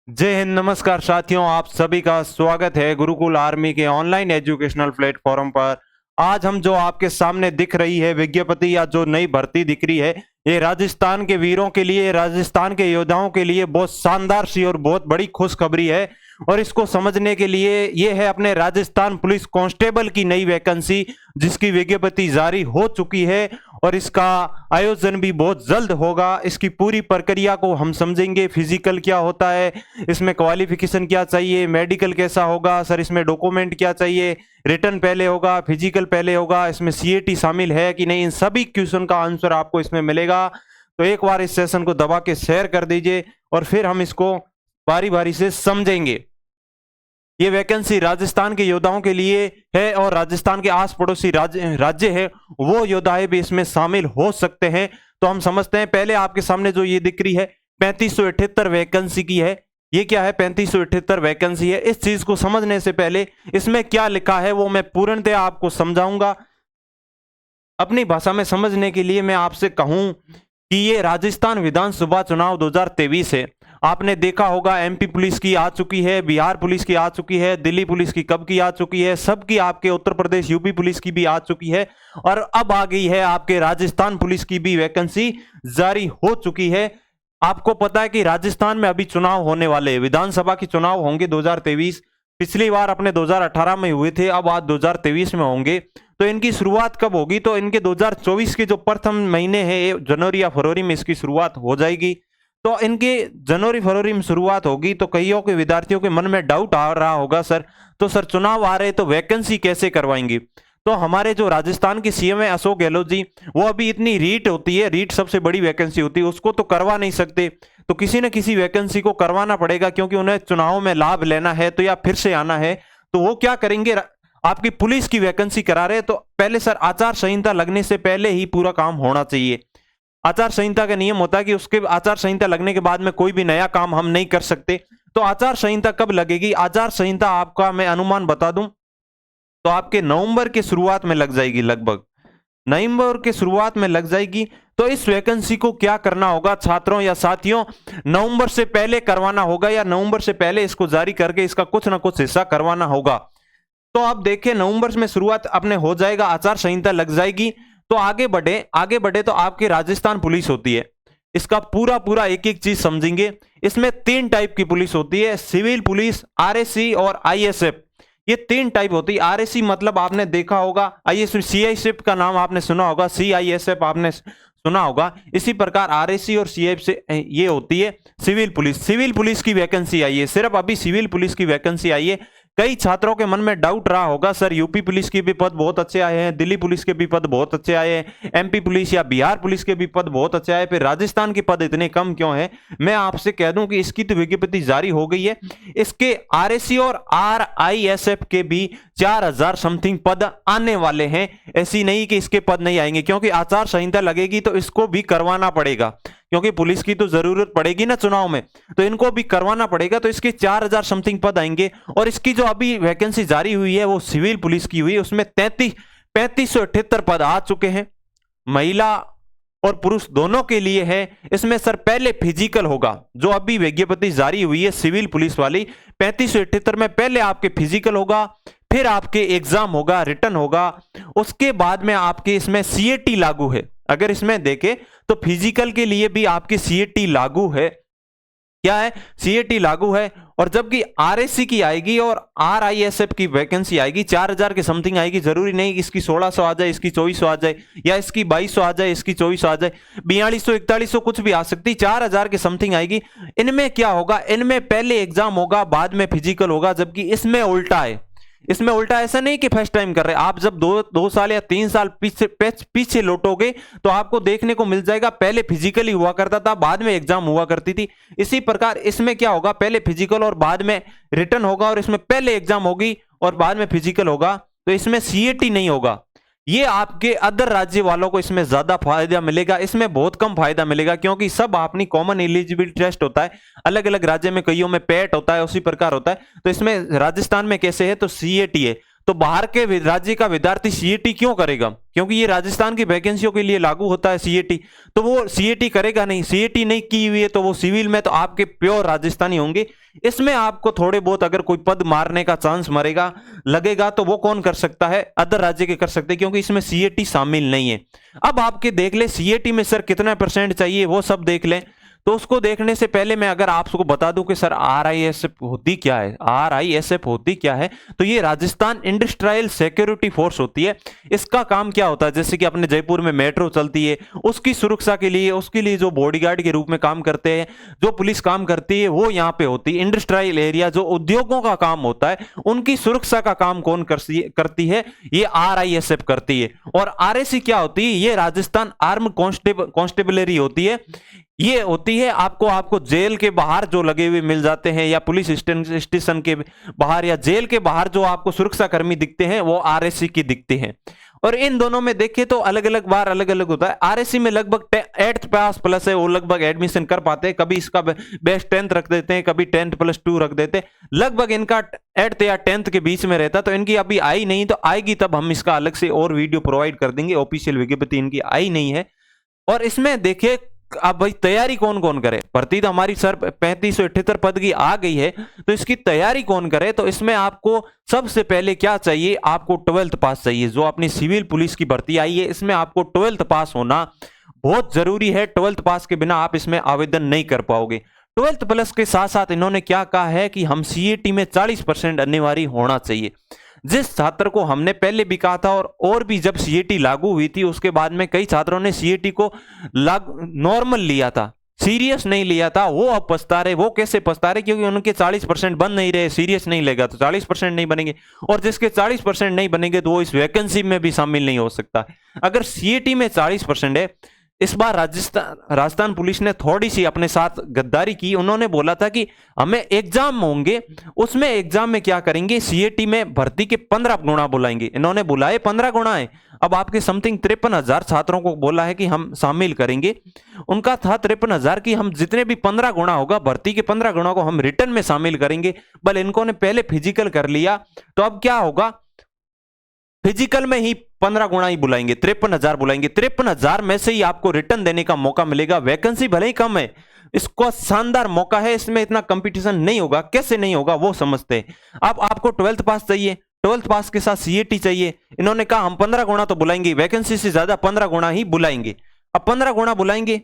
जय हिंद, नमस्कार साथियों, आप सभी का स्वागत है गुरुकुल आर्मी के ऑनलाइन एजुकेशनल प्लेटफॉर्म पर। आज हम जो आपके सामने दिख रही है विज्ञप्ति या जो नई भर्ती दिख रही है, ये राजस्थान के वीरों के लिए, राजस्थान के योद्धाओं के लिए बहुत शानदार सी और बहुत बड़ी खुशखबरी है। और इसको समझने के लिए ये है अपने राजस्थान पुलिस कांस्टेबल की नई वैकेंसी, जिसकी विज्ञप्ति जारी हो चुकी है और इसका आयोजन भी बहुत जल्द होगा। इसकी पूरी प्रक्रिया को हम समझेंगे। फिजिकल क्या होता है, इसमें क्वालिफिकेशन क्या चाहिए, मेडिकल कैसा होगा सर, इसमें डॉक्यूमेंट क्या चाहिए, रिटर्न पहले होगा, फिजिकल पहले होगा, इसमें सीएटी शामिल है कि नहीं, इन सभी क्वेश्चन का आंसर आपको इसमें मिलेगा। तो एक बार इस सेशन को दबा के शेयर कर दीजिए और फिर हम इसको बारी बारी से समझेंगे। ये वैकेंसी राजस्थान के योद्धाओं के लिए है और राजस्थान के आस पड़ोसी राज्य है, वो योद्धा भी इसमें शामिल हो सकते हैं। तो हम समझते हैं। पहले आपके सामने जो ये दिख रही है 3578 वैकेंसी की है। ये क्या है? 3578 वैकेंसी है। इस चीज को समझने से पहले इसमें क्या लिखा है वो मैं पूर्णतः आपको समझाऊंगा। अपनी भाषा में समझने के लिए मैं आपसे कहूं कि ये राजस्थान विधानसभा चुनाव 2023 है। आपने देखा होगा एमपी पुलिस की आ चुकी है, बिहार पुलिस की आ चुकी है, दिल्ली पुलिस की कब की आ चुकी है, सबकी आपके उत्तर प्रदेश यूपी पुलिस की भी आ चुकी है और अब आ गई है आपके राजस्थान पुलिस की भी वैकेंसी जारी हो चुकी है। आपको पता है कि राजस्थान में अभी चुनाव होने वाले हैं, विधानसभा के चुनाव होंगे 2023। पिछली बार अपने 2018 में हुए थे, अब आज 2023 में होंगे। तो इनकी शुरुआत कब होगी? तो इनके 2024 के जो प्रथम महीने हैं, जनवरी या फरवरी में इसकी शुरुआत हो जाएगी। तो इनके जनवरी फरवरी में शुरुआत होगी। तो कईयों के विद्यार्थियों के मन में डाउट आ रहा होगा, सर तो सर चुनाव आ रहे तो वैकेंसी कैसे करवाएंगे? तो हमारे जो राजस्थान के सीएम है अशोक गहलोत जी, वो अभी इतनी रीट होती है, रीट सबसे बड़ी वैकेंसी होती है, उसको तो करवा नहीं सकते। तो किसी न किसी वैकेंसी को करवाना पड़ेगा, क्योंकि उन्हें चुनाव में लाभ लेना है तो या फिर से आना है। तो वो क्या करेंगे? आपकी पुलिस की वैकेंसी करा रहे तो पहले सर आचार संहिता लगने से पहले ही पूरा काम होना चाहिए। आचार संहिता का नियम होता है कि उसके आचार संहिता लगने के बाद में कोई भी नया काम हम नहीं कर सकते। तो आचार संहिता कब लगेगी? आचार संहिता आपका मैं अनुमान बता दूं तो आपके नवंबर के शुरुआत में लग जाएगी, लगभग नवंबर के शुरुआत में लग जाएगी। तो इस वैकेंसी को क्या करना होगा छात्रों या साथियों? नवंबर से पहले करवाना होगा या नवंबर से पहले इसको जारी करके इसका कुछ ना कुछ हिस्सा करवाना होगा। तो आप देखिए नवंबर में शुरुआत अपने हो जाएगा, आचार संहिता लग जाएगी। तो आगे बढ़े तो आपकी राजस्थान पुलिस होती है, इसका पूरा एक एक चीज समझेंगे। इसमें 3 टाइप की पुलिस होती है, सिविल पुलिस, आरएसी और आईएसएफ। ये 3 टाइप होती है। आरएसी मतलब आपने देखा होगा, आईएसएफ सीआईएसएफ का नाम आपने सुना होगा, सीआईएसएफ आपने सुना होगा। इसी प्रकार आरएसी और सीएफ से ये होती है सिविल पुलिस। सिविल पुलिस की वैकेंसी आई है, सिर्फ अभी सिविल पुलिस की वैकेंसी आई है। कई छात्रों के मन में डाउट रहा होगा, सर यूपी पुलिस के भी पद बहुत अच्छे आए हैं, दिल्ली पुलिस के भी पद बहुत अच्छे आए हैं, एमपी पुलिस या बिहार पुलिस के भी पद बहुत अच्छे आए, फिर राजस्थान के पद इतने कम क्यों हैं? मैं आपसे कह दूं कि इसकी तो विज्ञप्ति जारी हो गई है। इसके आरएसी और आरआईएसएफ के भी 4000 समथिंग पद आने वाले हैं। ऐसी नहीं कि इसके पद नहीं आएंगे, क्योंकि आचार संहिता लगेगी तो इसको भी करवाना पड़ेगा, क्योंकि पुलिस की तो जरूरत पड़ेगी ना चुनाव में, तो इनको भी करवाना पड़ेगा। तो इसके 4000 समथिंग पद आएंगे। और इसकी जो अभी वैकेंसी जारी हुई है वो सिविल पुलिस की हुई है, उसमें 3578 पद आ चुके हैं, महिला और पुरुष दोनों के लिए है। इसमें सर पहले फिजिकल होगा, जो अभी विज्ञप्ति जारी हुई है सिविल पुलिस वाली 3578 में पहले आपके फिजिकल होगा, फिर आपके एग्जाम होगा, रिटर्न होगा, उसके बाद में आपके इसमें सीएटी लागू है। अगर इसमें देखें तो फिजिकल के लिए भी आपकी सीएटी लागू है। क्या है? सीएटी लागू है। और जबकि आरएससी की आएगी और आरआईएसएफ की वैकेंसी आएगी 4000 के समथिंग आएगी। जरूरी नहीं इसकी 1600 आ जाए, इसकी 2400 आ जाए, या इसकी 2200 आ जाए, इसकी 2400 आ जाए, 4200 4100 कुछ भी आ सकती, 4000 के समथिंग आएगी। इनमें क्या होगा? इनमें पहले एग्जाम होगा, बाद में फिजिकल होगा। जबकि इसमें उल्टा है। इसमें उल्टा ऐसा नहीं कि फर्स्ट टाइम कर रहे, आप जब 2 साल या 3 साल पीछे लौटोगे तो आपको देखने को मिल जाएगा पहले फिजिकली हुआ करता था, बाद में एग्जाम हुआ करती थी। इसी प्रकार इसमें क्या होगा? पहले फिजिकल और बाद में रिटर्न होगा, और इसमें पहले एग्जाम होगी और बाद में फिजिकल होगा। तो इसमें सीएटी नहीं होगा। ये आपके अदर राज्य वालों को इसमें ज्यादा फायदा मिलेगा, इसमें बहुत कम फायदा मिलेगा, क्योंकि सब अपनी कॉमन एलिजिबिलिटी टेस्ट होता है। अलग अलग राज्य में कईयों में पेट होता है, उसी प्रकार होता है। तो इसमें राजस्थान में कैसे है? तो सीएटी है। तो बाहर के राज्य का विद्यार्थी सीएटी क्यों करेगा? क्योंकि ये राजस्थान की वैकेंसियों के लिए लागू होता है सीएटी, तो वो सीएटी करेगा नहीं। सीएटी नहीं की हुई है तो वो सिविल में तो आपके प्योर राजस्थानी होंगे। इसमें आपको थोड़े बहुत अगर कोई पद मारने का चांस मरेगा लगेगा तो वो कौन कर सकता है? अदर राज्य के कर सकते हैं, क्योंकि इसमें सीएटी शामिल नहीं है। अब आपके देख ले सीएटी में सर कितना % चाहिए वो सब देख लें। तो उसको देखने से पहले मैं अगर आपको बता दूं कि सर आरआईएसएफ होती क्या है, आरआईएसएफ होती क्या है, तो ये राजस्थान इंडस्ट्रियल सिक्योरिटी फोर्स होती है। इसका काम क्या होता है, जैसे कि अपने जयपुर में मेट्रो चलती है, उसकी सुरक्षा के लिए, उसके लिए जो बॉडीगार्ड के रूप में काम करते हैं, जो पुलिस काम करती है, वो यहाँ पे होती है। इंडस्ट्रियल एरिया जो उद्योगों का काम होता है, उनकी सुरक्षा का काम कौन करती है? ये आरआईएसएफ करती है। और आरएसी क्या होती है? ये राजस्थान आर्म कांस्टेबलरी होती है। ये होती है आपको जेल के बाहर जो लगे हुए मिल जाते हैं, या पुलिस स्टेशन के बाहर या जेल के बाहर जो आपको सुरक्षा कर्मी दिखते हैं, वो आरएससी की दिखते हैं। और इन दोनों में देखें तो अलग अलग बार अलग अलग होता है। आरएससी में लगभग 8th पास प्लस है, वो लगभग एडमिशन कर पाते हैं। कभी इसका बेस्ट 10th रख देते हैं, कभी 10th+2 रख देते हैं। लगभग इनका 8th या 10th के बीच में रहता, तो इनकी अभी आई नहीं, तो आएगी तब हम इसका अलग से और वीडियो प्रोवाइड कर देंगे। ऑफिशियल विज्ञप्ति इनकी आई नहीं है। और इसमें देखिए अब भाई तैयारी कौन कौन करे? भर्ती तो हमारी सर 3578 पद की आ गई है, तो इसकी तैयारी कौन करे? तो इसमें आपको सबसे पहले क्या चाहिए? आपको 12th पास चाहिए। जो अपनी सिविल पुलिस की भर्ती आई है, इसमें आपको 12th पास होना बहुत जरूरी है। 12th पास के बिना आप इसमें आवेदन नहीं कर पाओगे। 12th प्लस के साथ साथ इन्होंने क्या कहा है कि हम सीएटी में 40% अनिवार्य होना चाहिए। जिस छात्र को हमने पहले भी कहा था, और भी जब सीएटी लागू हुई थी उसके बाद में कई छात्रों ने सीएटी को नॉर्मल लिया था, सीरियस नहीं लिया था, वो अब पछता रहे। वो कैसे पछता रहे? क्योंकि उनके 40% बन नहीं रहे। सीरियस नहीं लेगा तो 40% नहीं बनेंगे, और जिसके 40% नहीं बनेंगे तो वो इस वैकेंसी में भी शामिल नहीं हो सकता। अगर सीएटी में 40% है, इस बार राजस्थान पुलिस ने थोड़ी सी अपने साथ गद्दारी की। उन्होंने बोला था कि हमें एग्जाम होंगे, उसमें एग्जाम में क्या करेंगे, सीएटी में भर्ती के 15 गुणा बुलाएंगे। इन्होंने बुलाए 15 गुणा है। अब आपके समथिंग 53,000 छात्रों को बोला है कि हम शामिल करेंगे। उनका था 53,000 की हम जितने भी 15 गुणा होगा, भर्ती के 15 गुणा को हम रिटर्न में शामिल करेंगे। बल इनको ने पहले फिजिकल कर लिया, तो अब क्या होगा, फिजिकल में ही 15 गुणा ही बुलाएंगे, 53,000 बुलाएंगे। 53,000 में से ही आपको रिटर्न देने का मौका मिलेगा। वैकेंसी भले ही कम है, इसको शानदार मौका है, इसमें इतना कंपटीशन नहीं होगा। कैसे नहीं होगा वो समझते हैं। अब आपको 12th पास चाहिए, 12th पास के साथ सीएटी चाहिए। इन्होंने कहा हम 15 गुणा तो बुलाएंगे, वैकेंसी से ज्यादा 15 गुणा ही बुलाएंगे। अब 15 गुणा बुलाएंगे,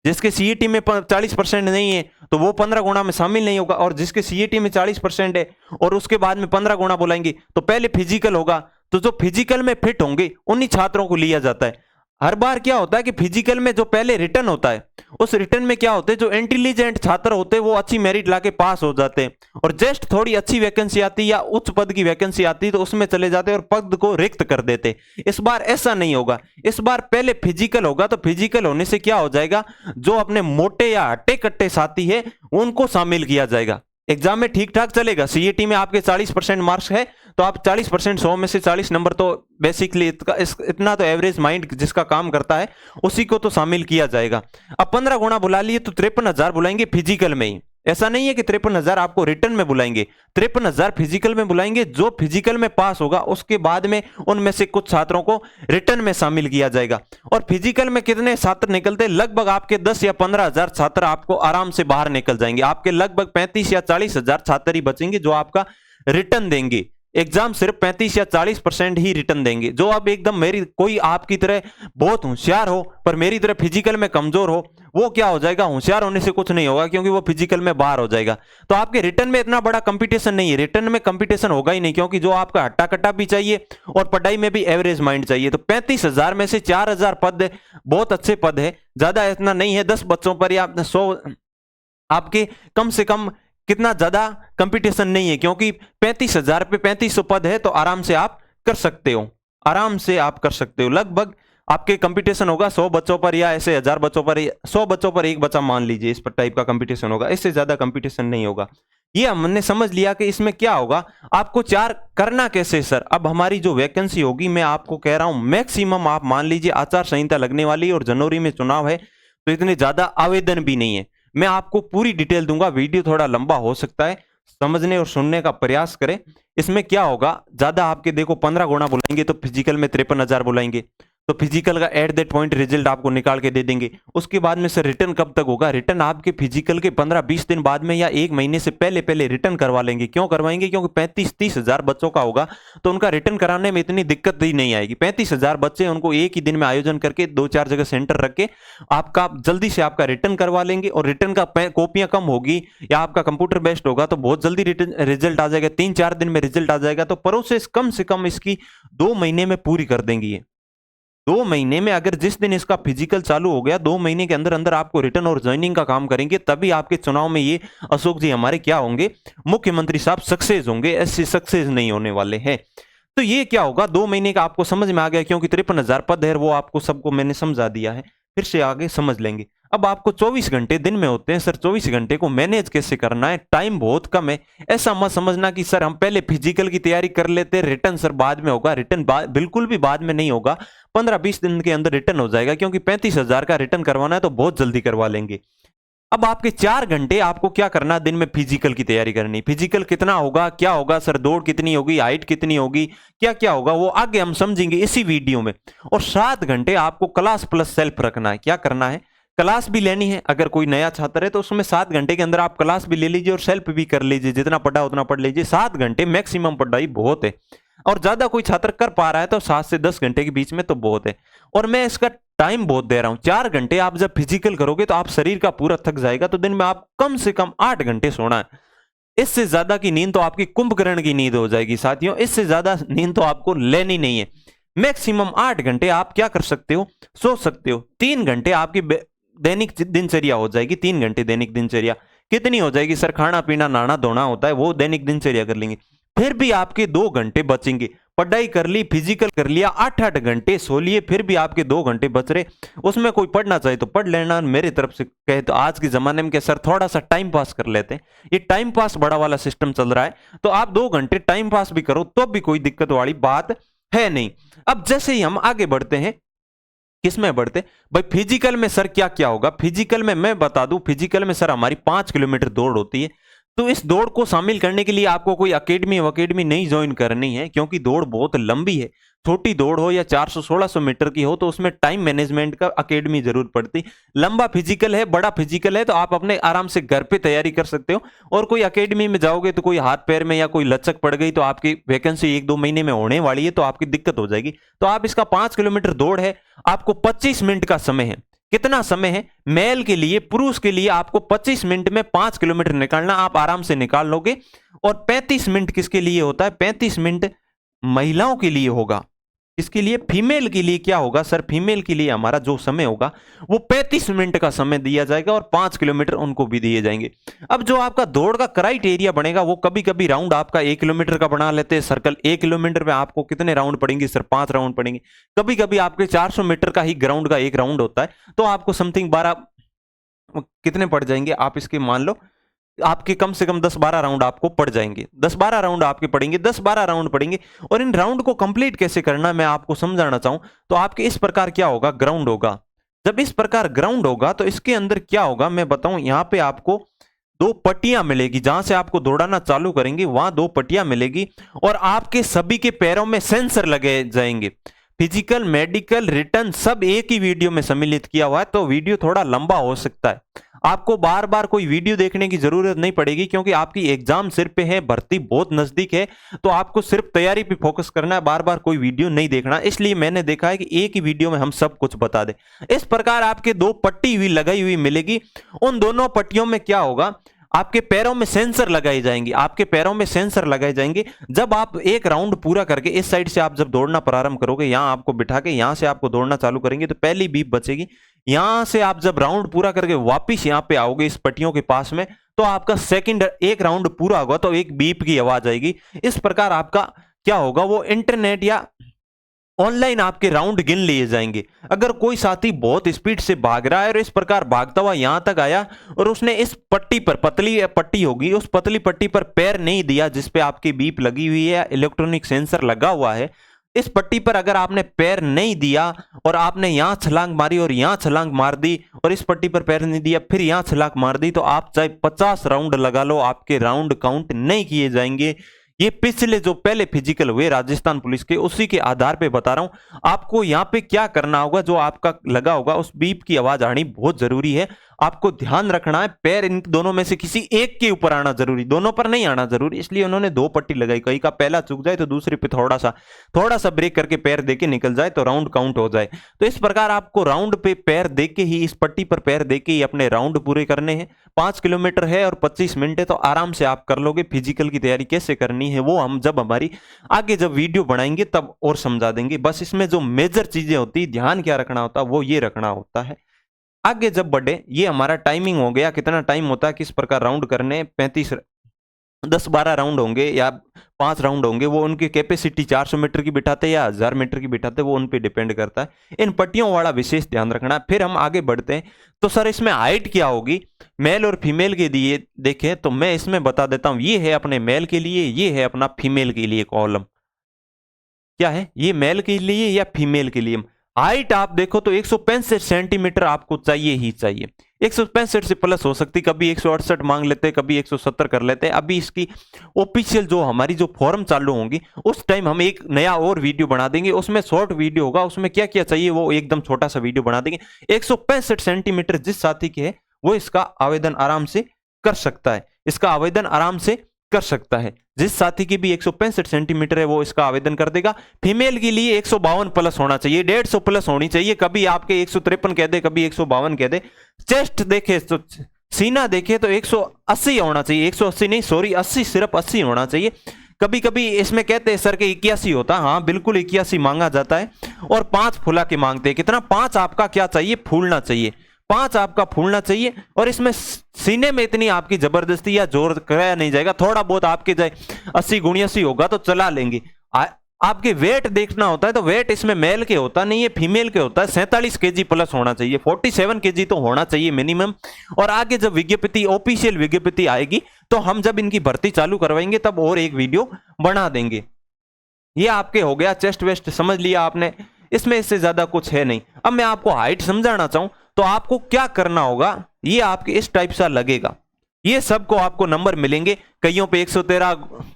जिसके सीईटी में 40% नहीं है तो वो 15 गुणा में शामिल नहीं होगा, और जिसके सीईटी में 40% है और उसके बाद में 15 गुणा बुलाएंगे तो पहले फिजिकल होगा। तो जो फिजिकल में फिट होंगे उन्हीं छात्रों को लिया जाता है। हर बार क्या होता है कि फिजिकल में जो पहले रिटर्न होता है, उस रिटर्न में क्या होते हैं, जो इंटेलिजेंट छात्र होते हैं वो अच्छी मेरिट लाके पास हो जाते हैं, और जस्ट थोड़ी अच्छी वैकेंसी आती है या उच्च पद की वैकेंसी आती है तो उसमें चले जाते हैं और पद को रिक्त कर देते। इस बार ऐसा नहीं होगा। इस बार पहले फिजिकल होगा, तो फिजिकल होने से क्या हो जाएगा, जो अपने मोटे या हट्टे कट्टे साथी है उनको शामिल किया जाएगा। एग्जाम में ठीक ठाक चलेगा। सीईटी में आपके 40% मार्क्स है तो आप 40%, 100 में से 40 नंबर तो बेसिकली इतना तो एवरेज माइंड जिसका काम करता है उसी को तो शामिल किया जाएगा। अब 15 गुणा बुला लिए तो 53,000 बुलाएंगे फिजिकल में ही। ऐसा नहीं है कि 53,000 आपको रिटर्न में बुलाएंगे, 53,000 फिजिकल में बुलाएंगे। जो फिजिकल में पास होगा उसके बाद में उनमें से कुछ छात्रों को रिटर्न में शामिल किया जाएगा। और फिजिकल में कितने छात्र निकलते, लगभग आपके 10 या 15,000 छात्र आपको आराम से बाहर निकल जाएंगे। आपके लगभग 35 या 40,000 छात्र ही बचेंगे जो आपका रिटर्न देंगे। एग्जाम सिर्फ 35 या 40% ही रिटर्न देंगे। जो अब एकदम मेरी कोई आपकी तरह बहुत होशियार हो पर मेरी तरह फिजिकल में कमजोर हो, वो क्या हो जाएगा, होशियार होने से कुछ नहीं होगा क्योंकि वो फिजिकल में बाहर हो जाएगा। तो आपके रिटर्न में इतना बड़ा कंपटीशन नहीं है, रिटर्न में कंपटीशन होगा ही नहीं, क्योंकि जो आपका हट्टा कट्टा भी चाहिए और पढ़ाई में भी एवरेज माइंड चाहिए। तो 35,000 में से 4,000 पद बहुत अच्छे पद है, ज्यादा इतना नहीं है। 10 बच्चों पर या 100 आपके कम से कम कितना ज्यादा कंपटीशन नहीं है, क्योंकि 35,000 पे 3500 पद है तो आराम से आप कर सकते हो, आराम से आप कर सकते हो। लगभग आपके कंपटीशन होगा 100 बच्चों पर या ऐसे 1000 बच्चों पर, 100 बच्चों पर एक बच्चा मान लीजिए, इस पर टाइप का कंपटीशन होगा। इससे ज्यादा कंपटीशन नहीं होगा। ये हमने समझ लिया कि इसमें क्या होगा। आपको 4 करना कैसे सर? अब हमारी जो वैकेंसी होगी, मैं आपको कह रहा हूं मैक्सिमम आप मान लीजिए आचार संहिता लगने वाली और जनवरी में चुनाव है तो इतने ज्यादा आवेदन भी नहीं है। मैं आपको पूरी डिटेल दूंगा, वीडियो थोड़ा लंबा हो सकता है, समझने और सुनने का प्रयास करें। इसमें क्या होगा, ज्यादा आपके देखो 15 गुना बुलाएंगे तो फिजिकल में 53,000 बुलाएंगे, तो फिजिकल का एट दैट पॉइंट रिजल्ट आपको निकाल के दे देंगे। उसके बाद में सर रिटर्न कब तक होगा, रिटर्न आपके फिजिकल के 15-20 दिन बाद में या एक महीने से पहले पहले रिटर्न करवा लेंगे। क्यों करवाएंगे, क्योंकि 35-30 हजार बच्चों का होगा तो उनका रिटर्न कराने में इतनी दिक्कत ही नहीं आएगी। 35,000 बच्चे उनको एक ही दिन में आयोजन करके 2-4 जगह सेंटर रख के आपका जल्दी से आपका रिटर्न करवा लेंगे, और रिटर्न का कॉपियां कम होगी या आपका कंप्यूटर बेस्ड होगा तो बहुत जल्दी रिटर्न रिजल्ट आ जाएगा, 3-4 दिन में रिजल्ट आ जाएगा। तो प्रोसेस कम से कम इसकी 2 महीने में पूरी कर देंगी ये। 2 महीने में अगर जिस दिन इसका फिजिकल चालू हो गया, 2 महीने के अंदर अंदर आपको रिटर्न और ज्वाइनिंग का काम करेंगे, तभी आपके चुनाव में ये अशोक जी हमारे क्या होंगे, मुख्यमंत्री साहब सक्सेस होंगे। ऐसे सक्सेस नहीं होने वाले हैं। तो ये क्या होगा, 2 महीने का आपको समझ में आ गया, क्योंकि 53,000 पद है, वो आपको सबको मैंने समझा दिया है। फिर से आगे समझ लेंगे। अब आपको 24 घंटे दिन में होते हैं सर, 24 घंटे को मैनेज कैसे करना है, टाइम बहुत कम है। ऐसा मत समझना कि सर हम पहले फिजिकल की तैयारी कर लेते, रिटर्न सर बाद में होगा। रिटर्न बिल्कुल भी बाद में नहीं होगा, 15-20 दिन के अंदर रिटर्न हो जाएगा, क्योंकि 35,000 का रिटर्न करवाना है तो बहुत जल्दी करवा लेंगे। अब आपके 4 घंटे आपको क्या करना, दिन में फिजिकल की तैयारी करनी। फिजिकल कितना होगा, क्या होगा सर, दौड़ कितनी होगी, हाइट कितनी होगी, क्या क्या होगा, वो आगे हम समझेंगे इसी वीडियो में। और 7 घंटे आपको क्लास प्लस सेल्फ रखना है। क्या करना है, क्लास भी लेनी है। अगर कोई नया छात्र है तो उसमें 7 घंटे के अंदर आप क्लास भी ले लीजिए और सेल्फ भी कर लीजिए, जितना पढ़ा उतना पढ़ लीजिए। 7 घंटे मैक्सिमम पढ़ाई बहुत है, और ज्यादा कोई छात्र कर पा रहा है तो 7 से 10 घंटे के बीच में तो बहुत है। और मैं इसका टाइम बहुत दे रहा हूं। 4 घंटे आप जब फिजिकल करोगे तो आप शरीर का पूरा थक जाएगा, तो दिन में आप कम से कम 8 घंटे सोना है। इससे ज्यादा की नींद तो आपकी कुंभकर्ण की नींद हो जाएगी साथियों। इससे ज्यादा नींद तो आपको लेनी नहीं है। मैक्सिमम 8 घंटे आप क्या कर सकते हो, सो सकते हो। 3 घंटे आपकी दैनिक दिनचर्या हो जाएगी। 3 घंटे दैनिक दिनचर्या कितनी हो जाएगी सर, खाना पीना नहाना धोना होता है, वो दैनिक दिनचर्या कर लेंगे। फिर भी आपके 2 घंटे बचेंगे। पढ़ाई कर ली, फिजिकल कर लिया, 8-8 घंटे सो लिए, फिर भी आपके 2 घंटे बच रहे। उसमें कोई पढ़ना चाहे तो पढ़ लेना। मेरी तरफ से कहे तो आज के जमाने में क्या सर, थोड़ा सा टाइम पास कर लेते हैं। ये टाइम पास बड़ा वाला सिस्टम चल रहा है, तो आप 2 घंटे टाइम पास भी करो तो भी कोई दिक्कत वाली बात है नहीं। अब जैसे ही हम आगे बढ़ते हैं, किसमें बढ़ते भाई, फिजिकल में सर क्या क्या होगा। फिजिकल में मैं बता दूं, फिजिकल में सर हमारी 5 किलोमीटर दौड़ होती है। तो इस दौड़ को शामिल करने के लिए आपको कोई अकेडमी नहीं ज्वाइन करनी है, क्योंकि दौड़ बहुत लंबी है। छोटी दौड़ हो या 400-1600 मीटर की हो तो उसमें टाइम मैनेजमेंट का अकेडमी जरूर पड़ती। लंबा फिजिकल है, बड़ा फिजिकल है, तो आप अपने आराम से घर पे तैयारी कर सकते हो। और कोई अकेडमी में जाओगे तो कोई हाथ पैर में या कोई लचक पड़ गई तो आपकी वैकेंसी 1-2 महीने में होने वाली है, तो आपकी दिक्कत हो जाएगी। तो आप इसका 5 किलोमीटर दौड़ है, आपको 25 मिनट का समय है। कितना समय है मेल के लिए, पुरुष के लिए आपको 25 मिनट में 5 किलोमीटर निकालना, आप आराम से निकाल लोगे। और 35 मिनट किसके लिए होता है, 35 मिनट महिलाओं के लिए होगा। इसके लिए फीमेल के लिए क्या होगा सर, फीमेल के लिए हमारा जो समय होगा वो 35 मिनट का समय दिया जाएगा, और 5 किलोमीटर उनको भी दिए जाएंगे। अब जो आपका दौड़ का क्राइटेरिया बनेगा, वो कभी कभी राउंड आपका 1 किलोमीटर का बना लेते हैं सर्कल। 1 किलोमीटर में आपको कितने राउंड पड़ेंगे सर, 5 राउंड पड़ेंगे। कभी कभी आपके 400 मीटर का ही ग्राउंड का एक राउंड होता है, तो आपको समथिंग 12 कितने पड़ जाएंगे, आप इसके मान लो आपके कम से कम 10-12 राउंड आपको पड़ जाएंगे। 10-12 राउंड आपके पड़ेंगे, 10-12 राउंड पड़ेंगे। और इन राउंड को कंप्लीट कैसे करना मैं आपको समझाना चाहूं तो आपके इस प्रकार क्या होगा, ग्राउंड होगा। जब इस प्रकार ग्राउंड होगा तो इसके अंदर क्या होगा मैं बताऊं, यहां पे आपको 2 पट्टियां मिलेगी। जहां से आपको दौड़ाना चालू करेंगे वहां 2 पट्टियां मिलेगी, और आपके सभी के पैरों में सेंसर लगे जाएंगे। फिजिकल, मेडिकल, रिटर्न सब एक ही वीडियो में सम्मिलित किया हुआ है, तो वीडियो थोड़ा लंबा हो सकता है। आपको बार बार कोई वीडियो देखने की जरूरत नहीं पड़ेगी, क्योंकि आपकी एग्जाम सिर पे है, भर्ती बहुत नजदीक है, तो आपको सिर्फ तैयारी पे फोकस करना है, बार बार कोई वीडियो नहीं देखना। इसलिए मैंने देखा है कि एक ही वीडियो में हम सब कुछ बता दें। इस प्रकार आपके 2 पट्टी हुई लगाई हुई मिलेगी। उन दोनों पट्टियों में क्या होगा, आपके पैरों में सेंसर लगाए जाएंगे। आपके पैरों में सेंसर लगाए जाएंगे। जब आप एक राउंड पूरा करके इस साइड से आप जब दौड़ना प्रारंभ करोगे, यहां आपको बिठा के यहां से आपको दौड़ना चालू करेंगे, तो पहली बीप बचेगी। यहां से आप जब राउंड पूरा करके वापिस यहां पे आओगे इस पट्टियों के पास में, तो आपका सेकंड एक राउंड पूरा होगा तो एक बीप की आवाज आएगी। इस प्रकार आपका क्या होगा, वो इंटरनेट या ऑनलाइन आपके राउंड गिन लिए जाएंगे। अगर कोई साथी बहुत स्पीड से भाग रहा है और इस प्रकार भागता हुआ यहां तक आया और उसने इस पट्टी पर, पतली पट्टी होगी, उस पतली पट्टी पर पैर नहीं दिया जिस पे आपकी बीप लगी हुई है, इलेक्ट्रॉनिक सेंसर लगा हुआ है, इस पट्टी पर अगर आपने पैर नहीं दिया और आपने यहां छलांग मारी और यहां छलांग मार दी और इस पट्टी पर पैर नहीं दिया फिर यहां छलांग मार दी, तो आप चाहे 50 राउंड लगा लो, आपके राउंड काउंट नहीं किए जाएंगे। ये पिछले जो पहले फिजिकल हुए राजस्थान पुलिस के, उसी के आधार पे बता रहा हूं। आपको यहाँ पे क्या करना होगा, जो आपका लगा होगा उस बीप की आवाज आनी बहुत जरूरी है। आपको ध्यान रखना है पैर इन दोनों में से किसी एक के ऊपर आना जरूरी, दोनों पर नहीं आना जरूरी, इसलिए उन्होंने 2 पट्टी लगाई। कहीं का पहला चुक जाए तो दूसरे पे थोड़ा सा ब्रेक करके पैर देके निकल जाए तो राउंड काउंट हो जाए। तो इस प्रकार आपको राउंड पे पैर देके ही, इस पट्टी पर पैर देके ही अपने राउंड पूरे करने हैं। 5 किलोमीटर है और 25 मिनट है, तो आराम से आप कर लोगे। फिजिकल की तैयारी कैसे करनी है वो हम जब हमारी आगे जब वीडियो बनाएंगे तब और समझा देंगे। बस इसमें जो मेजर चीजें होती है, ध्यान क्या रखना होता है, वो ये रखना होता है। आगे जब बढ़े, ये हमारा टाइमिंग हो गया, कितना टाइम होता है, किस प्रकार राउंड करने, 10-12 राउंड होंगे या 5 राउंड होंगे, वो उनकी कैपेसिटी 400 मीटर की बिठाते या 1000 मीटर की बिठाते, वो उन पे डिपेंड करता है। इन पट्टियों वाला विशेष ध्यान रखना। फिर हम आगे बढ़ते हैं। तो सर इसमें हाइट क्या होगी मेल और फीमेल के लिए देखें तो मैं इसमें बता देता हूं। ये है अपने मेल के लिए, ये है अपना फीमेल के लिए कॉलम। क्या है ये, मेल के लिए या फीमेल के लिए। हाइट आप देखो तो 165 सेंटीमीटर आपको चाहिए ही चाहिए। 165 से प्लस हो सकती, कभी 168 मांग लेते, कभी 170 कर लेते। अभी इसकी ऑफिशियल जो हमारी जो फॉर्म चालू होंगी उस टाइम हम एक नया और वीडियो बना देंगे, उसमें शॉर्ट वीडियो होगा, उसमें क्या क्या चाहिए वो एकदम छोटा सा वीडियो बना देंगे। 165 सेंटीमीटर जिस साथी के है वो इसका आवेदन आराम से कर सकता है, इसका आवेदन आराम से कर सकता है। जिस साथी की भी 165 सेंटीमीटर है वो इसका आवेदन कर देगा। फीमेल के लिए 152 प्लस होना चाहिए, 150 प्लस होनी चाहिए। कभी आपके 153 कह दे, कभी 152 कह दे। चेस्ट देखे तो, सीना देखे तो 180 होना चाहिए, 180 नहीं सॉरी 80, सिर्फ 80 होना चाहिए। कभी कभी इसमें कहते हैं सर के 81 होता, हाँ बिल्कुल 81 मांगा जाता है। और 5 फुला के मांगते हैं। कितना, 5 आपका क्या चाहिए, फूलना चाहिए, 5 आपका फूलना चाहिए। और इसमें सीने में इतनी आपकी जबरदस्ती या जोर कराया नहीं जाएगा, थोड़ा बहुत आपके जाए 80 × 80 होगा तो चला लेंगे। आपके वेट देखना होता है तो वेट इसमें मेल के होता नहीं है, फीमेल के होता है। 47 kg प्लस होना चाहिए, 47 kg तो होना चाहिए मिनिमम। और आगे जब विज्ञप्ति, ऑफिशियल विज्ञप्ति आएगी तो हम जब इनकी भर्ती चालू करवाएंगे तब और एक वीडियो बना देंगे। ये आपके हो गया चेस्ट वेस्ट, समझ लिया आपने, इसमें इससे ज्यादा कुछ है नहीं। अब मैं आपको हाइट समझाना चाहूं तो आपको क्या करना होगा, ये आपके इस टाइप सा लगेगा, ये सबको आपको नंबर मिलेंगे। कईयों पे 113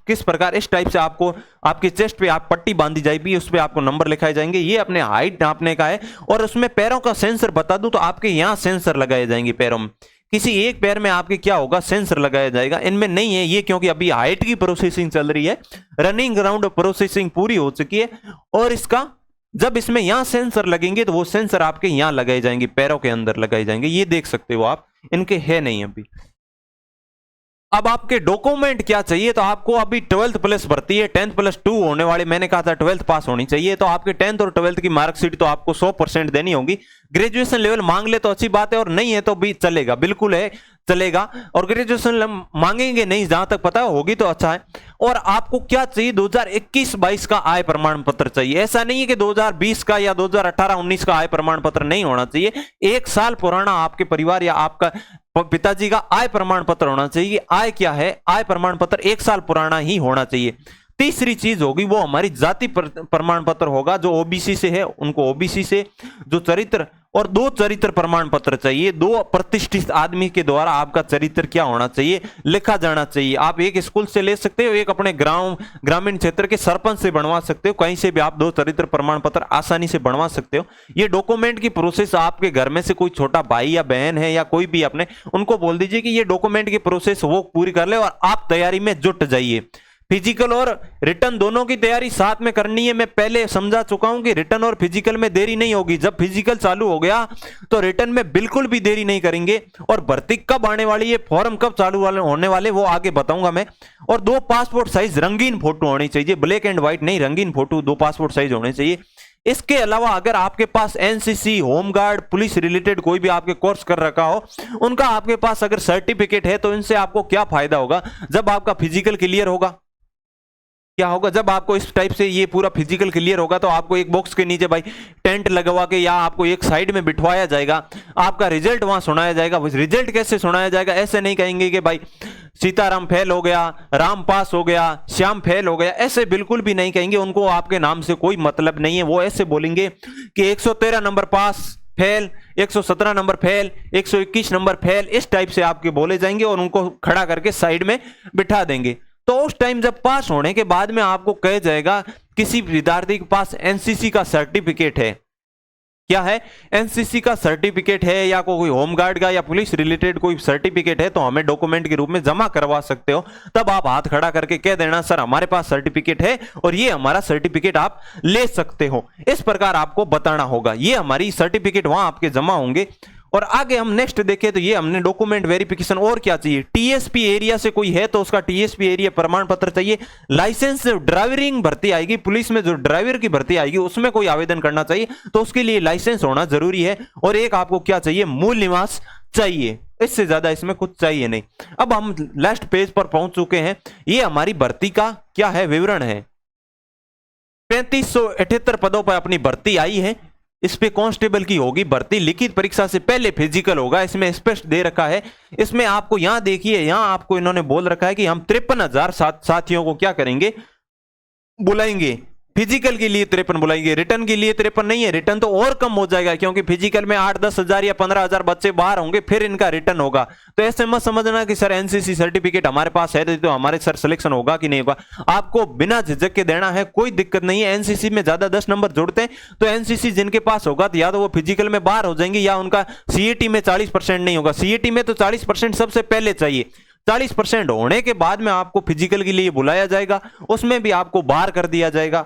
किस प्रकार, इस टाइप से आपको आपके चेस्ट पे आप पट्टी बांधी जाएगी, उस पे आपको नंबर लिखाए जाएंगे। ये अपने हाइट नापने का है। और उसमें पैरों का सेंसर बता दूं तो आपके यहाँ सेंसर लगाए जाएंगे पैरों में। किसी एक पैर में आपके क्या होगा, सेंसर लगाया जाएगा, इनमें नहीं है ये, क्योंकि अभी हाइट की प्रोसेसिंग चल रही है, रनिंग ग्राउंड प्रोसेसिंग पूरी हो चुकी है। और इसका जब इसमें यहां सेंसर लगेंगे तो वो सेंसर आपके यहां लगाए जाएंगे, पैरों के अंदर लगाए जाएंगे। ये देख सकते हो आप, इनके है नहीं अभी। अब आपके डॉक्यूमेंट क्या चाहिए, तो आपको अभी 12th प्लस भर्ती है, 10th + 2 होने वाले, मैंने कहा था 12th पास होनी चाहिए। तो आपके 10th और 12th की मार्कशीट तो आपको 100% देनी होगी। ग्रेजुएशन लेवल मांग ले तो अच्छी बात है, और नहीं है तो भी चलेगा, बिल्कुल है चलेगा। और ग्रेजुएशन मांगेंगे नहीं, जहां तक पता होगी तो अच्छा है। और आपको क्या चाहिए, 2021-22 का आय प्रमाण पत्र चाहिए। ऐसा नहीं है कि 2020 का या 2018-19 का आय प्रमाण पत्र नहीं होना चाहिए। 1 साल पुराना आपके परिवार या आपका पिताजी का आय प्रमाण पत्र होना चाहिए। आय क्या है, आय प्रमाण पत्र 1 साल पुराना ही होना चाहिए। तीसरी चीज होगी वो हमारी जाति प्रमाण पत्र होगा। जो ओबीसी से है उनको ओबीसी से, जो चरित्र, और 2 चरित्र प्रमाण पत्र चाहिए। 2 प्रतिष्ठित आदमी के द्वारा आपका चरित्र क्या होना चाहिए, लिखा जाना चाहिए। आप एक स्कूल से ले सकते हो, एक अपने ग्रामीण क्षेत्र के सरपंच से बनवा सकते हो, कहीं से भी आप 2 चरित्र प्रमाण पत्र आसानी से बनवा सकते हो। ये डॉक्यूमेंट की प्रोसेस, आपके घर में से कोई छोटा भाई या बहन है या कोई भी अपने, उनको बोल दीजिए कि ये डॉक्यूमेंट की प्रोसेस वो पूरी कर ले और आप तैयारी में जुट जाइए। फिजिकल और रिटर्न दोनों की तैयारी साथ में करनी है। मैं पहले समझा चुका हूं कि रिटर्न और फिजिकल में देरी नहीं होगी। जब फिजिकल चालू हो गया तो रिटर्न में बिल्कुल भी देरी नहीं करेंगे। और भर्ती कब आने वाली है, फॉर्म कब चालू होने वाले, वो आगे बताऊंगा मैं। और 2 पासपोर्ट साइज रंगीन फोटो होनी चाहिए, ब्लैक एंड व्हाइट नहीं, रंगीन फोटो 2 पासपोर्ट साइज होने चाहिए। इसके अलावा अगर आपके पास एनसीसी, होमगार्ड, पुलिस रिलेटेड कोई भी आपके कोर्स कर रखा हो, उनका आपके पास अगर सर्टिफिकेट है तो इनसे आपको क्या फायदा होगा। जब आपका फिजिकल क्लियर होगा, क्या होगा, जब आपको इस टाइप से ये पूरा फिजिकल क्लियर होगा तो आपको एक बॉक्स के नीचे भाई टेंट लगवा के या आपको एक साइड में बिठवाया जाएगा, आपका रिजल्ट वहां सुनाया जाएगा। रिजल्ट कैसे सुनाया जाएगा, ऐसे नहीं कहेंगे कि भाई सीताराम फेल हो गया, राम पास हो गया, श्याम फेल हो गया, ऐसे बिल्कुल भी नहीं कहेंगे। उनको आपके नाम से कोई मतलब नहीं है। वो ऐसे बोलेंगे कि 113 नंबर पास, फेल, 117 नंबर फेल, 121 नंबर फेल, इस टाइप से आपके बोले जाएंगे और उनको खड़ा करके साइड में बिठा देंगे। तो उस टाइम जब पास होने के बाद में आपको कह जाएगा किसी विद्यार्थी के पास एनसीसी का सर्टिफिकेट है, क्या है, एनसीसी का सर्टिफिकेट है या कोई होमगार्ड का या पुलिस रिलेटेड कोई सर्टिफिकेट है, तो हमें डॉक्यूमेंट के रूप में जमा करवा सकते हो। तब आप हाथ खड़ा करके कह देना सर हमारे पास सर्टिफिकेट है और ये हमारा सर्टिफिकेट आप ले सकते हो। इस प्रकार आपको बताना होगा, ये हमारी सर्टिफिकेट वहां आपके जमा होंगे। और आगे हम नेक्स्ट देखें तो ये हमने डॉक्यूमेंट वेरिफिकेशन और क्या चाहिए, टीएसपी एरिया से कोई है तो उसका टीएसपी एरिया प्रमाण पत्र चाहिए। लाइसेंस ड्राइविंग भर्ती आएगी, पुलिस में जो ड्राइवर की भर्ती आएगी उसमें कोई आवेदन करना चाहिए तो उसके लिए लाइसेंस होना जरूरी है। और एक आपको क्या चाहिए, मूल निवास चाहिए, इससे ज्यादा इसमें कुछ चाहिए नहीं। अब हम लास्ट पेज पर पहुंच चुके हैं। ये हमारी भर्ती का क्या है, विवरण है। 3578 पदों पर अपनी भर्ती आई है। इस पे कांस्टेबल की होगी भर्ती, लिखित परीक्षा से पहले फिजिकल होगा, इसमें स्पष्ट दे रखा है। इसमें आपको यहां देखिए, यहां आपको इन्होंने बोल रखा है कि हम 53,000 साथियों को क्या करेंगे, बुलाएंगे। फिजिकल के लिए 53 बुलाएंगे, रिटर्न के लिए 53 नहीं है, रिटर्न तो और कम हो जाएगा क्योंकि फिजिकल में 8-10 हजार या 15,000 बच्चे बाहर होंगे, फिर इनका रिटर्न होगा। तो ऐसे मत समझना कि सर एनसीसी सर्टिफिकेट हमारे पास है तो हमारे सर सिलेक्शन होगा कि नहीं होगा। आपको बिना झिझक के देना है, कोई दिक्कत नहीं है। एनसीसी में ज्यादा 10 नंबर जोड़ते हैं तो एनसीसी जिनके पास होगा तो या तो वो फिजिकल में बाहर हो जाएंगे या उनका सीएटी में 40% नहीं होगा। सीएटी में तो 40% सबसे पहले चाहिए, 40% होने के बाद में आपको फिजिकल के लिए बुलाया जाएगा, उसमें भी आपको बाहर कर दिया जाएगा।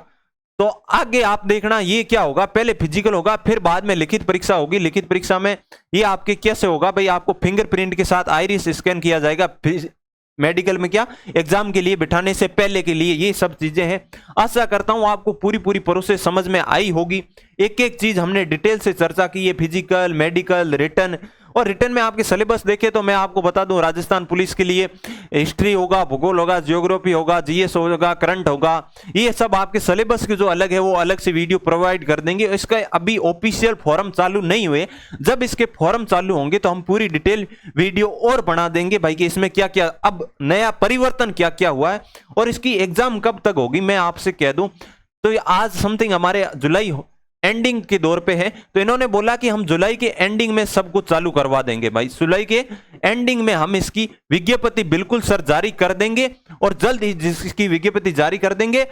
तो आगे आप देखना ये क्या होगा, पहले फिजिकल होगा फिर बाद में लिखित परीक्षा होगी। लिखित परीक्षा में ये आपके कैसे होगा भाई, आपको फिंगरप्रिंट के साथ आइरिस स्कैन किया जाएगा। मेडिकल में क्या, एग्जाम के लिए बिठाने से पहले के लिए ये सब चीजें हैं। आशा करता हूं आपको पूरी प्रोसेस समझ में आई होगी। एक एक चीज हमने डिटेल से चर्चा की है, फिजिकल, मेडिकल, रिटर्न। और रिटर्न में आपके सिलेबस देखे तो मैं आपको बता दूं, राजस्थान पुलिस के लिए हिस्ट्री होगा, भूगोल होगा, जियोग्राफी होगा, जीएस होगा, करंट होगा, ये सब आपके सिलेबस के जो अलग है वो अलग से वीडियो प्रोवाइड कर देंगे। इसका अभी ऑफिशियल फॉर्म चालू नहीं हुए, जब इसके फॉर्म चालू होंगे तो हम पूरी डिटेल वीडियो और बना देंगे भाई कि इसमें क्या क्या अब नया परिवर्तन क्या क्या हुआ है और इसकी एग्जाम कब तक होगी मैं आपसे कह दूं। तो आज समथिंग हमारे जुलाई एंडिंग के दौर पे है, तो इन्होंने बोला कि हम जुलाई के एंडिंग में सब कुछ चालू करवा देंगे भाई। जुलाई के एंडिंग में हम इसकी विज्ञप्ति बिल्कुल सर जारी कर देंगे और जल्द ही जिसकी विज्ञप्ति जारी कर देंगे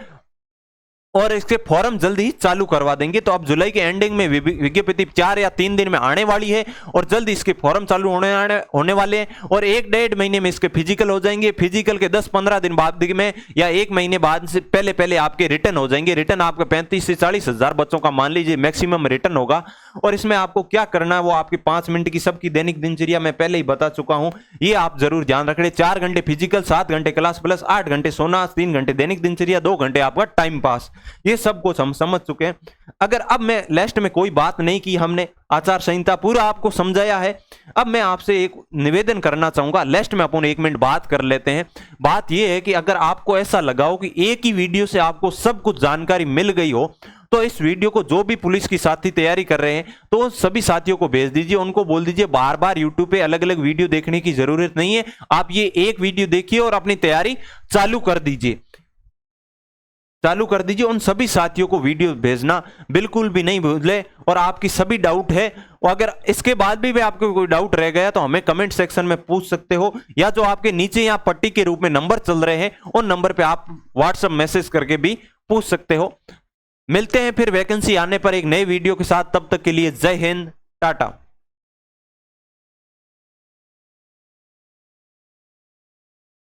और इसके फॉर्म जल्द ही चालू करवा देंगे। तो अब जुलाई के एंडिंग में विज्ञप्ति 4 या 3 दिन में आने वाली है और जल्द इसके फॉर्म चालू होने वाले हैं और 1-1.5 महीने में इसके फिजिकल हो जाएंगे। फिजिकल के 10-15 दिन बाद में या 1 महीने बाद से पहले आपके रिटर्न हो जाएंगे। रिटर्न आपका 35 से 40 हजार बच्चों का मान लीजिए मैक्सिमम रिटर्न होगा। और इसमें आपको क्या करना है वो आपकी 5 मिनट की सबकी दैनिक दिनचर्या मैं पहले ही बता चुका हूं, ये आप जरूर ध्यान रखें। 4 घंटे फिजिकल, 7 घंटे क्लास प्लस 8 घंटे सोना, 3 घंटे दैनिक दिनचर्या, 2 घंटे आपका टाइम पास, ये सब कुछ हम समझ चुके हैं। अगर अब मैं लास्ट में कोई बात नहीं की, हमने आचार संहिता पूरा आपको समझाया है। अब मैं आपसे एक निवेदन करना चाहूंगा, लास्ट में अपन 1 मिनट बात कर लेते हैं। बात यह है कि अगर आपको ऐसा लगा हो कि एक ही वीडियो से आपको सब कुछ जानकारी मिल गई हो तो इस वीडियो को जो भी पुलिस की साथी तैयारी कर रहे हैं तो सभी साथियों को भेज दीजिए। उनको बोल दीजिए बार बार यूट्यूब पे अलग अलग वीडियो देखने की जरूरत नहीं है, आप ये एक वीडियो देखिए और अपनी तैयारी चालू कर दीजिए। उन सभी साथियों को वीडियो भेजना बिल्कुल भी नहीं भूले। और आपकी सभी डाउट है, और अगर इसके बाद भी आपको कोई डाउट रह गया तो हमें कमेंट सेक्शन में पूछ सकते हो, या जो आपके नीचे यहाँ पट्टी के रूप में नंबर चल रहे हैं उन नंबर पे आप व्हाट्सएप मैसेज करके भी पूछ सकते हो। मिलते हैं फिर वैकेंसी आने पर एक नए वीडियो के साथ, तब तक के लिए जय हिंद, टाटा।